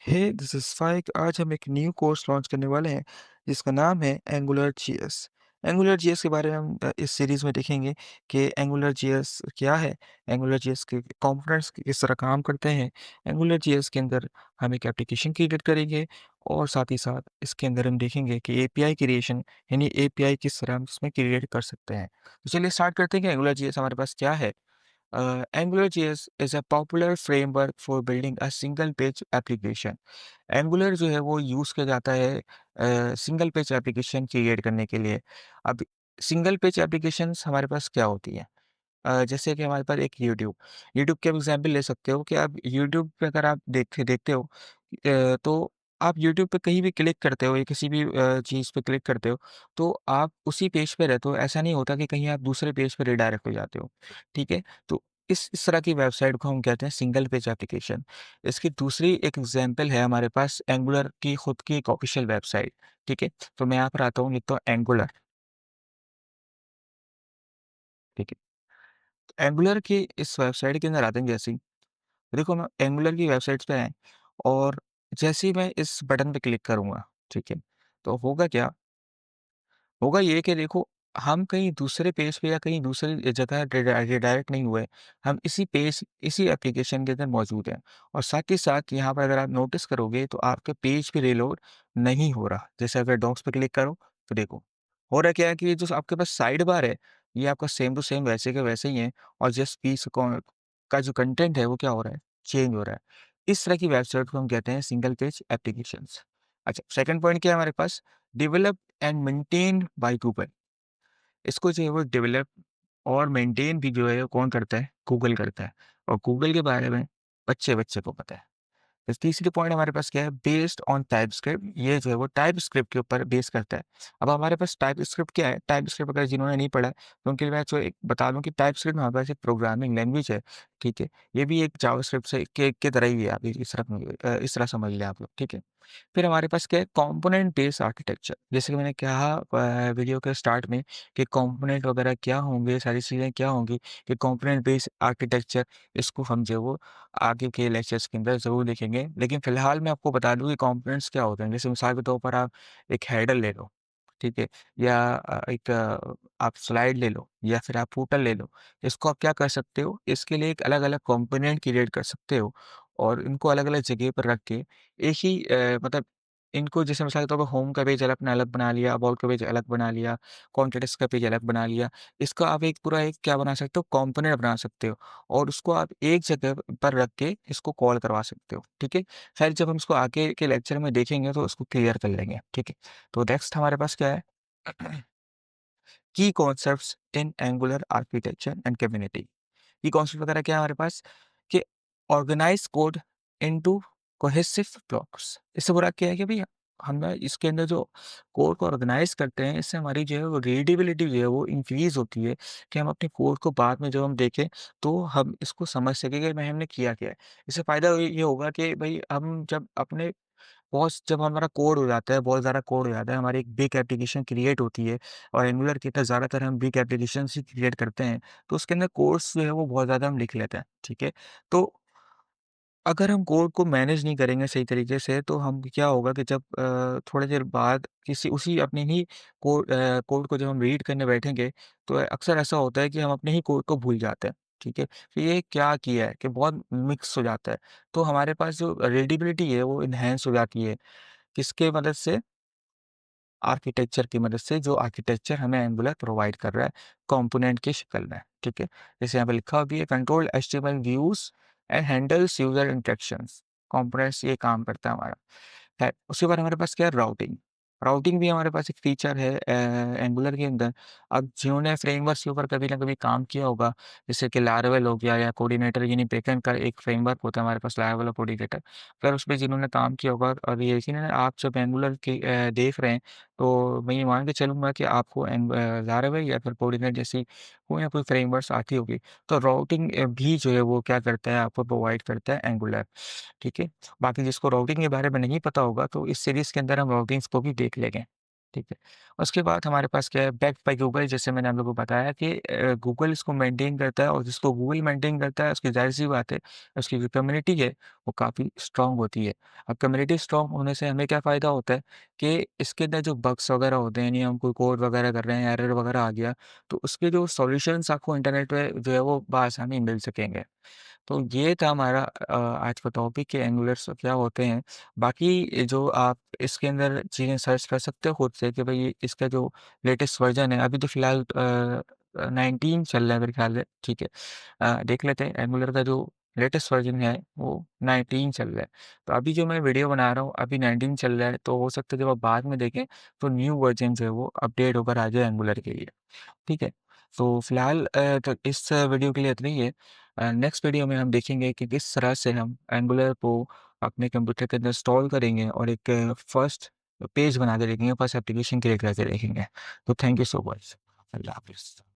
Hey this is फाइक। आज हम एक न्यू कोर्स लॉन्च करने वाले हैं जिसका नाम है एंगुलर जीएस। एंगुलर जीएस के बारे में हम इस सीरीज़ में देखेंगे कि एंगुलर जीएस क्या है, एंगुलर जीएस के कंपोनेंट्स किस तरह काम करते हैं। एंगुलर जीएस के अंदर हम एक एप्लीकेशन क्रिएट करेंगे और साथ ही साथ इसके अंदर हम देखेंगे कि एपीआई क्रिएशन यानी एपीआई किस तरह हम इसमें क्रिएट कर सकते हैं। तो चलिए स्टार्ट करते हैं कि एंगुलर जीएस हमारे पास क्या है। AngularJS is a popular framework for building a single page application. Angular जो है वो यूज़ किया जाता है सिंगल पेज एप्लीकेशन क्रिएट करने के लिए। अब सिंगल पेज एप्लीकेशंस हमारे पास क्या होती हैं? जैसे कि हमारे पास एक यूट्यूब के आप एग्ज़ाम्पल ले सकते हो कि आप यूट्यूब पे अगर आप देखते देखते हो तो आप यूट्यूब पे कहीं भी क्लिक करते हो या किसी भी चीज़ पे क्लिक करते हो, तो आप उसी पेज पे रहते हो। ऐसा नहीं होता कि कहीं आप दूसरे पेज पे रिडायरेक्ट हो जाते हो, ठीक है? तो इस तरह की वेबसाइट को हम कहते हैं सिंगल पेज एप्लीकेशन। इसकी दूसरी एक एग्ज़ाम्पल है हमारे पास एंगुलर की खुद की एक ऑफ़िशियल वेबसाइट, ठीक है? तो मैं यहाँ पर आता हूँ, लिखता हूँ एंगुलर, ठीक है? एंगुलर की इस वेबसाइट के अंदर आते हैं जैसे ही, देखो हम एंगुलर की वेबसाइट्स पे आए और जैसे ही मैं इस बटन पे क्लिक करूँगा, ठीक है? तो होगा क्या? होगा ये कि देखो हम कहीं दूसरे पेज पे या कहीं दूसरी जगह रिडायरेक्ट नहीं हुए। हम इसी पेज, इसी एप्लीकेशन के अंदर मौजूद हैं और साथ ही साथ यहाँ पर अगर आप नोटिस करोगे तो आपके पेज पे रीलोड नहीं हो रहा। जैसे अगर डॉक्स पे क्लिक करो तो देखो, हो रहा क्या है कि ये जो आपके पास साइड बार है, ये आपका सेम टू सेम वैसे के वैसे ही है और जस्ट पीस का जो कंटेंट है वो क्या हो रहा है? चेंज हो रहा है। इस तरह की वेबसाइट को हम कहते हैं सिंगल पेज एप्लीकेशंस। अच्छा, सेकंड पॉइंट क्या है हमारे पास? Develop and maintained by Google. इसको जो है वो डेवलप और मेंटेन भी जो है वो कौन करता है? गूगल करता है और गूगल के बारे में बच्चे-बच्चे को पता है। फिर तीसरी पॉइंट हमारे पास क्या है? Based on TypeScript. ये जो है वो टाइपस्क्रिप्ट के ऊपर बेस करता है। अब हमारे पास टाइपस्क्रिप्ट क्या है? टाइपस्क्रिप्ट अगर जिन्होंने नहीं पढ़ा है तो उनके लिए मैं जो एक बता दूँ कि टाइपस्क्रिप्ट हमारे पास एक प्रोग्रामिंग लैंग्वेज है, ठीक है? ये भी एक जावास्क्रिप्ट से के तरह ही है। आप इस तरह समझ लें आप लोग, ठीक है? फिर हमारे पास क्या है? Component based architecture. जैसे कि मैंने कहा वीडियो के स्टार्ट में कि कंपोनेंट वगैरह क्या होंगे, सारी चीज़ें क्या होंगी, कि कंपोनेंट बेस्ड आर्किटेक्चर, इसको हम जो है वो आगे के लेक्चर्स के अंदर ज़रूर देखेंगे। लेकिन फ़िलहाल मैं आपको बता दूँ कि कंपोनेंट्स क्या होते हैं। जैसे मिसाल के तौर पर आप एक हेडर ले लो, ठीक है? या एक आप स्लाइड ले लो या फिर आप फूटर ले लो। इसको आप क्या कर सकते हो, इसके लिए एक अलग-अलग कंपोनेंट क्रिएट कर सकते हो और इनको अलग-अलग जगह पर रख के एक ही मतलब इनको जैसे मिसाल के तौर पर होम का पेज अपना अलग बना लिया, अबाउट का पेज अलग बना लिया, कॉन्टेक्ट्स का पेज अलग बना लिया। इसका आप एक पूरा एक क्या बना सकते हो, कंपोनेंट बना सकते हो और उसको आप एक जगह पर रख के इसको कॉल करवा सकते हो, ठीक है? ख़ैर जब हम इसको आगे के लेक्चर में देखेंगे तो उसको क्लियर कर लेंगे, ठीक है? तो नेक्स्ट हमारे पास क्या है? Key concepts in Angular architecture and community. ये कॉन्सेप्ट वगैरह क्या है हमारे पास कि organise code into cohesive blocks. इससे बुरा क्या है कि भई हम ना इसके अंदर जो कोड को ऑर्गेनाइज करते हैं, इससे हमारी जो है वो रीडेबिलिटी जो है वो इंक्रीज़ होती है कि हम अपने कोड को बाद में जब हम देखें तो हम इसको समझ सकें कि भाई हमने किया क्या है। इससे फ़ायदा ये होगा कि भई हम जब अपने बहुत जब हमारा कोड हो जाता है, बहुत ज़्यादा कोड हो जाता है, हमारी एक बिग एप्लीकेशन क्रिएट होती है और एंगुलर के अंदर ज़्यादातर हम बिग एप्लीकेशंस ही क्रिएट करते हैं, तो उसके अंदर कोड्स जो है वो बहुत ज़्यादा हम लिख लेते हैं, ठीक है? तो अगर हम कोड को मैनेज नहीं करेंगे सही तरीके से तो हम क्या होगा कि जब थोड़ी देर बाद किसी उसी अपनी ही कोड को जब हम रीड करने बैठेंगे, तो अक्सर ऐसा होता है कि हम अपने ही कोड को भूल जाते हैं, ठीक है? फिर ये क्या किया है कि बहुत मिक्स हो जाता है, तो हमारे पास जो रीडेबिलिटी है वो एनहांस हो जाती है। किसके मदद से? आर्किटेक्चर की मदद से, जो आर्किटेक्चर हमें एंगुलर प्रोवाइड कर रहा है कंपोनेंट की शक्ल में, ठीक है? जैसे यहाँ पे लिखा हुआ भी है control HTML views and handles user interactions. Components ये काम करता है हमारा। है, उसके बाद हमारे पास क्या है? राउटिंग। राउटिंग भी हमारे पास एक फीचर है एंगुलर के अंदर। अब जिन्होंने फ्रेमवर्क्स के ऊपर कभी ना कभी काम किया होगा, जैसे कि लारावेल हो गया या कोऑर्डिनेटर यानी बैकएंड का एक फ्रेमवर्क होता है हमारे पास लारावेल और कोऑर्डिनेटर। अगर उसमें जिन्होंने काम किया होगा और ये यकीनन आप जब एंगुलर की देख रहे हैं, तो मैं ये मान के चलूँगा कि आपको लारावेल या फिर कोऑर्डिनेट जैसी कोई ना कोई फ्रेमवर्क्स आती होगी। तो राउटिंग भी जो है वो क्या करता है, आपको प्रोवाइड करता है एंगुलर, ठीक है? बाकी जिसको राउटिंग के बारे में नहीं पता होगा, तो इस सीरीज़ के अंदर हम राउटिंग्स को भी देख लेंगे। ठीक है। उसके बाद हमारे पास क्या है, बैक्ड बाय गूगल, जैसे मैंने आप लोगों को बताया कि गूगल इसको मेंटेन करता है, और जिसको गूगल मेंटेन करता है उसकी ज़ाहिर-सी बात है, उसकी जो कम्युनिटी है वो काफ़ी स्ट्रॉन्ग होती है। अब कम्युनिटी स्ट्रॉन्ग होने से हमें क्या फ़ायदा होता है कि इसके अंदर जो बग्स वगैरह होते हैं, यानी हम कोई कोड वगैरह कर रहे हैं, एरर वगैरह आ गया, तो उसके जो सॉल्यूशंस आपको इंटरनेट पे जो है वो बआसानी मिल सकेंगे। तो ये था हमारा आज का टॉपिक कि एंगुलर्स क्या होते हैं। बाकी जो आप इसके अंदर चीज़ें सर्च कर सकते हो खुद से कि भई इसका जो लेटेस्ट वर्ज़न है, अभी तो फ़िलहाल 19 चल रहा है मेरे ख़्याल से, ठीक है। देख लेते हैं एंगुलर का जो लेटेस्ट वर्ज़न है वो 19 चल रहा है। तो अभी जो मैं वीडियो बना रहा हूँ अभी 19 चल रहा है, तो हो सकता है जब आप बाद में देखें तो न्यू वर्ज़न जो है वो अपडेट होकर आ जाए एंगुलर के लिए। ठीक है? तो फ़िलहाल तो इस वीडियो के लिए इतना ही है। नेक्स्ट वीडियो में हम देखेंगे कि किस तरह से हम एंगुलर को अपने कंप्यूटर के अंदर इंस्टॉल करेंगे और एक फर्स्ट पेज बना के देखेंगे, फर्स्ट एप्लीकेशन क्रिएट करके देखेंगे। तो थैंक यू सो मच। अल्लाह हाफ़िज़।